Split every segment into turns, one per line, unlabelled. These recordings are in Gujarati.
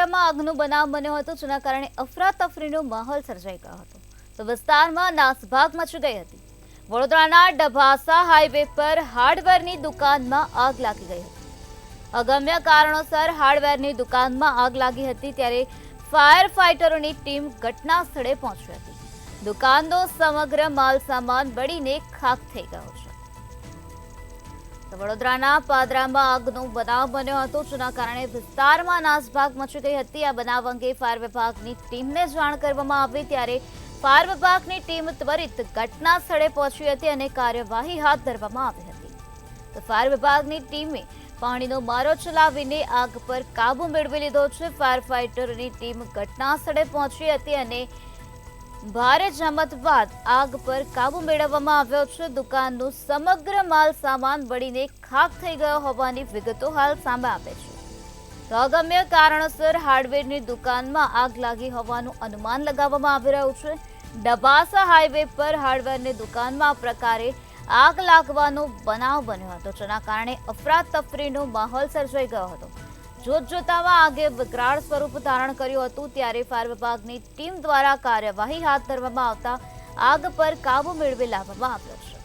પાદરામાં આગનો બનાવ બન્યો હતો, જેના કારણે અફરાતફરીનો માહોલ સર્જાઈ ગયો હતો. તો વિસ્તારમાં નાસભાગ મચી ગઈ હતી. વડોદરાના ડભાસા હાઈવે પર હાર્ડવેરની દુકાનમાં આગ લાગી ગઈ હતી. અગમ્ય કારણોસર હાર્ડવેરની દુકાનમાં આગ લાગી હતી, ત્યારે ફાયર ફાઈટરોની ટીમ ઘટના સ્થળે પહોંચી હતી. દુકાનનો સમગ્ર માલ સામાન બળીને ખાખ થઈ ગયો છે. વડોદરાના પાદરામાં આગનો બનાવ બન્યો હતો, જેના કારણે વિસ્તારમાં નાસભાગ મચી ગઈ હતી. આ બનાવ અંગે ફાયર વિભાગની ટીમને જાણ કરવામાં આવી, ત્યારે ફાયર વિભાગની ટીમ ત્વરિત ઘટના સ્થળે પહોંચી હતી અને કાર્યવાહી હાથ ધરવામાં આવી હતી. તો ફાયર વિભાગની ટીમે પાણીનો મારો ચલાવીને આગ પર કાબુ મેળવી લીધો છે. ફાયર ફાઈટરોની ટીમ ઘટના સ્થળે પહોંચી હતી અને ભારે જહેમત બાદ આગ પર કાબુ મેળવવામાં આવ્યો છે. દુકાનનો સમગ્ર માલ સામાન બળીને ખાખ થઈ ગયો હોવાની વિગતો હાલ સામે આવે છે. તો અગમ્ય કારણોસર હાર્ડવેરની દુકાનમાં આગ લાગી હોવાનું અનુમાન લગાવવામાં આવી રહ્યું છે. ડભાસા હાઈવે પર હાર્ડવેરની દુકાનમાં આ પ્રકારે આગ લાગવાનો બનાવ બન્યો હતો, જેના કારણે અફરાતફરીનો માહોલ સર્જાઈ ગયો હતો. જોતજોતામાં આગે વિકરાળ સ્વરૂપ ધારણ કર્યું હતું, ત્યારે ફાયર વિભાગની ટીમ દ્વારા કાર્યવાહી હાથ ધરવામાં આવતા આગ પર કાબુ મેળવી લાવવામાં આવ્યો છે.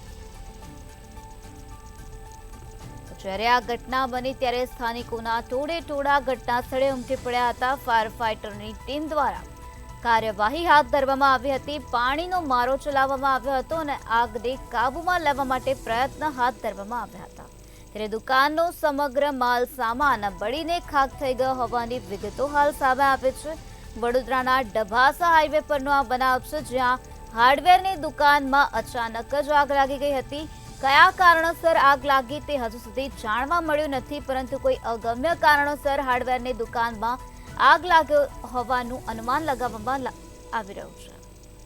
જ્યારે આ ઘટના બની ત્યારે સ્થાનિકોના ટોળે ઘટના સ્થળે ઉમટી પડ્યા હતા. ફાયર ફાઈટરની ટીમ દ્વારા કાર્યવાહી હાથ ધરવામાં આવી હતી. પાણીનો મારો ચલાવવામાં આવ્યો હતો અને આગને કાબુમાં લેવા માટે પ્રયત્ન હાથ ધરવામાં આવ્યા હતા. ત્યારે દુકાનનો સમગ્ર માલ સામાન બળીને ખાખ થઈ ગયો હોવાની વિગતો હાલ સામે આવે છે. વડોદરાના ડભાસા હાઈવે પરનો આ બનાવ છે, જ્યાં હાર્ડવેરની દુકાનમાં અચાનક જ આગ લાગી ગઈ હતી. કયા કારણોસર આગ લાગી તે હજુ સુધી જાણવા મળ્યું નથી, પરંતુ કોઈ અગમ્ય કારણોસર હાર્ડવેરની દુકાનમાં આગ લાગ્યો હોવાનું અનુમાન લગાવવામાં આવી રહ્યું છે.